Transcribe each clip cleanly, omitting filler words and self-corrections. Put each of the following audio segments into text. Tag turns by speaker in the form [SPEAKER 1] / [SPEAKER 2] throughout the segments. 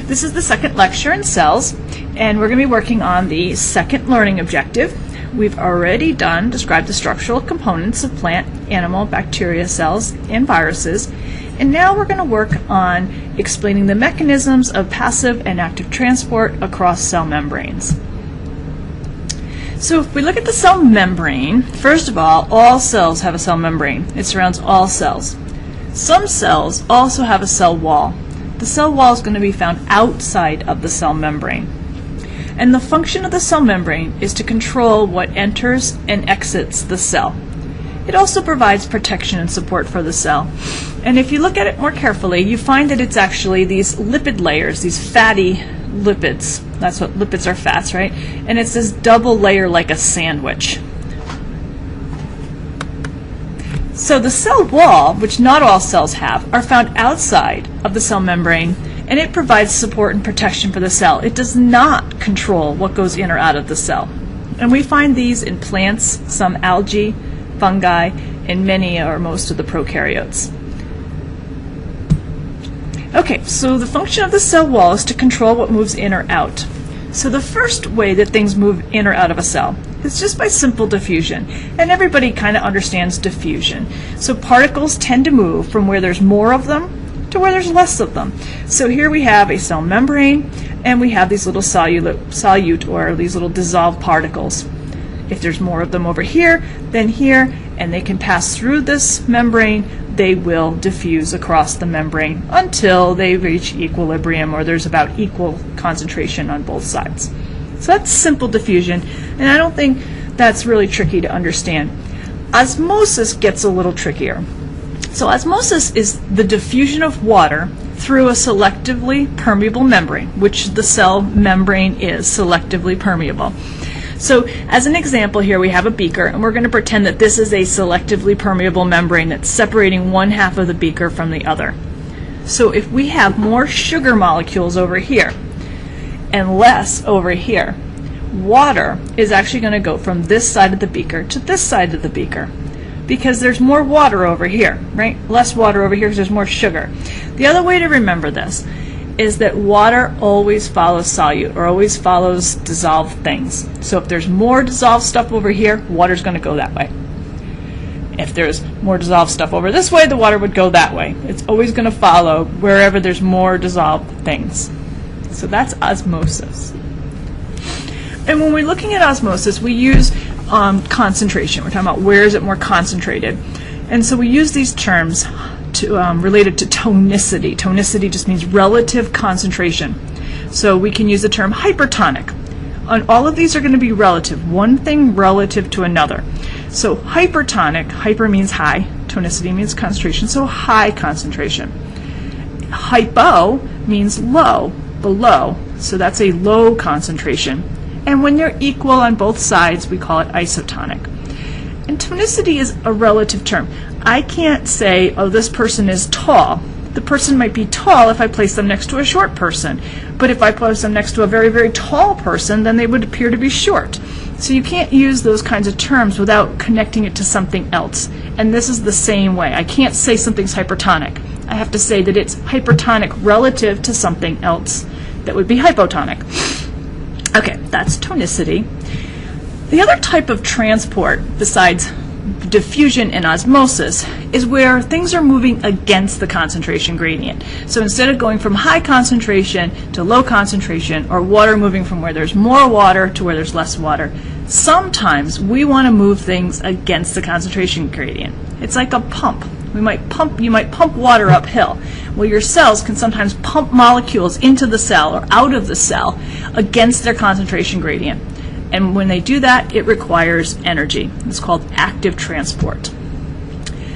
[SPEAKER 1] This is the second lecture in cells, and we're going to be working on the second learning objective. We've already described the structural components of plant, animal, bacteria cells, and viruses, and now we're going to work on explaining the mechanisms of passive and active transport across cell membranes. So if we look at the cell membrane, first of all cells have a cell membrane. It surrounds all cells. Some cells also have a cell wall. The cell wall is going to be found outside of the cell membrane. And the function of the cell membrane is to control what enters and exits the cell. It also provides protection and support for the cell. And if you look at it more carefully, you find that it's actually these lipid layers, these fatty lipids. That's what lipids are, fats, right? And it's this double layer like a sandwich. So the cell wall, which not all cells have, are found outside of the cell membrane, and it provides support and protection for the cell. It does not control what goes in or out of the cell. And we find these in plants, some algae, fungi, and many or most of the prokaryotes. Okay, so the function of the cell wall is to control what moves in or out. So the first way that things move in or out of a cell is just by simple diffusion. And everybody kind of understands diffusion. So particles tend to move from where there's more of them to where there's less of them. So here we have a cell membrane, and we have these little solute, or these little dissolved particles. If there's more of them over here than here, and they can pass through this membrane, they will diffuse across the membrane until they reach equilibrium, or there's about equal concentration on both sides. So that's simple diffusion, and I don't think that's really tricky to understand. Osmosis gets a little trickier. So osmosis is the diffusion of water through a selectively permeable membrane, which the cell membrane is selectively permeable. So as an example here, we have a beaker, and we're going to pretend that this is a selectively permeable membrane that's separating one half of the beaker from the other. So if we have more sugar molecules over here and less over here, water is actually going to go from this side of the beaker to this side of the beaker, because there's more water over here, right? Less water over here because there's more sugar. The other way to remember this is that water always follows solute, or always follows dissolved things. So if there's more dissolved stuff over here, water's going to go that way. If there's more dissolved stuff over this way, the water would go that way. It's always going to follow wherever there's more dissolved things. So that's osmosis. And when we're looking at osmosis, we use concentration. We're talking about where is it more concentrated. And so we use these terms related to tonicity. Tonicity just means relative concentration. So we can use the term hypertonic. And all of these are going to be relative, one thing relative to another. So hypertonic, hyper means high, tonicity means concentration, so high concentration. Hypo means low, below, so that's a low concentration. And when they're equal on both sides, we call it isotonic. And tonicity is a relative term. I can't say, oh, this person is tall. The person might be tall if I place them next to a short person. But if I place them next to a very, very tall person, then they would appear to be short. So you can't use those kinds of terms without connecting it to something else. And this is the same way. I can't say something's hypertonic. I have to say that it's hypertonic relative to something else that would be hypotonic. Okay, that's tonicity. The other type of transport besides diffusion and osmosis is where things are moving against the concentration gradient. So instead of going from high concentration to low concentration, or water moving from where there's more water to where there's less water, sometimes we want to move things against the concentration gradient. It's like a pump. You might pump water uphill. Well, your cells can sometimes pump molecules into the cell or out of the cell against their concentration gradient. And when they do that, it requires energy. It's called active transport.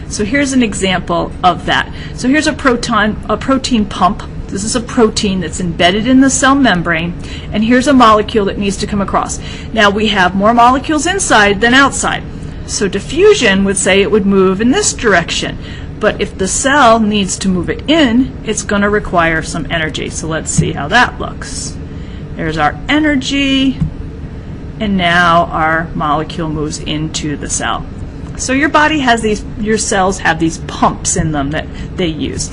[SPEAKER 1] So here's an example of that. So here's a protein pump. This is a protein that's embedded in the cell membrane, and here's a molecule that needs to come across. Now we have more molecules inside than outside. So diffusion would say it would move in this direction. But if the cell needs to move it in, it's going to require some energy. So let's see how that looks. There's our energy. And now our molecule moves into the cell. So your body has your cells have these pumps in them that they use.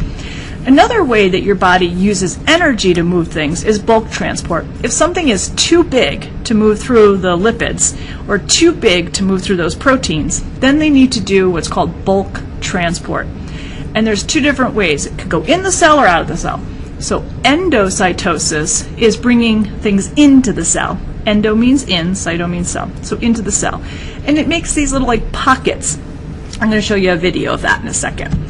[SPEAKER 1] Another way that your body uses energy to move things is bulk transport. If something is too big to move through the lipids or too big to move through those proteins, then they need to do what's called bulk transport. And there's two different ways. It could go in the cell or out of the cell. So endocytosis is bringing things into the cell. Endo means in, cyto means cell. So into the cell. And it makes these little like pockets. I'm going to show you a video of that in a second.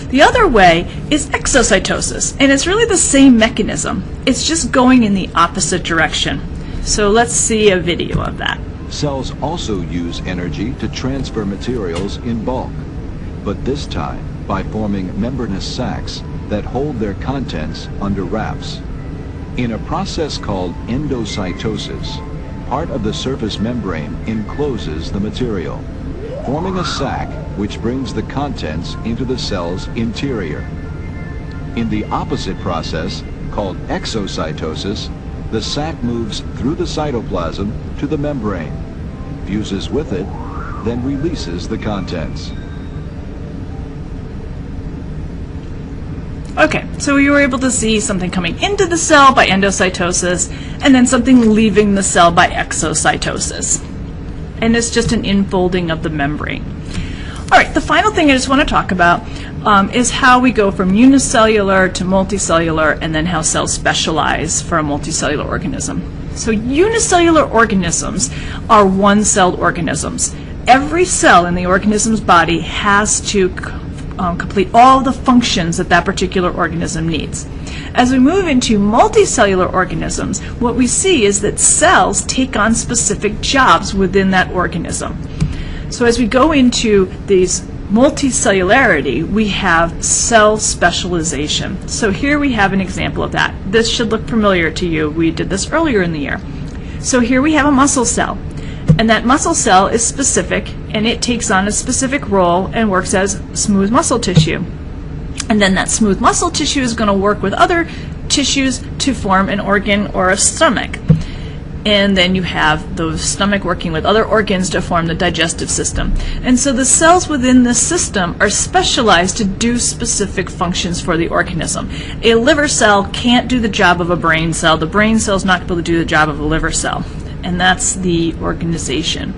[SPEAKER 1] The other way is exocytosis, and it's really the same mechanism. It's just going in the opposite direction. So let's see a video of that.
[SPEAKER 2] Cells also use energy to transfer materials in bulk, but this time by forming membranous sacs that hold their contents under wraps. In a process called endocytosis, part of the surface membrane encloses the material, forming a sac which brings the contents into the cell's interior. In the opposite process, called exocytosis, the sac moves through the cytoplasm to the membrane, fuses with it, then releases the contents.
[SPEAKER 1] Okay, so you were able to see something coming into the cell by endocytosis and then something leaving the cell by exocytosis. And it's just an infolding of the membrane. All right, the final thing I just want to talk about is how we go from unicellular to multicellular and then how cells specialize for a multicellular organism. So unicellular organisms are one-celled organisms. Every cell in the organism's body has to complete all the functions that that particular organism needs. As we move into multicellular organisms, what we see is that cells take on specific jobs within that organism. So as we go into these multicellularity, we have cell specialization. So here we have an example of that. This should look familiar to you. We did this earlier in the year. So here we have a muscle cell. And that muscle cell is specific, and it takes on a specific role and works as smooth muscle tissue. And then that smooth muscle tissue is going to work with other tissues to form an organ or a stomach. And then you have the stomach working with other organs to form the digestive system. And so the cells within this system are specialized to do specific functions for the organism. A liver cell can't do the job of a brain cell. The brain cell is not able to do the job of a liver cell. And that's the organization.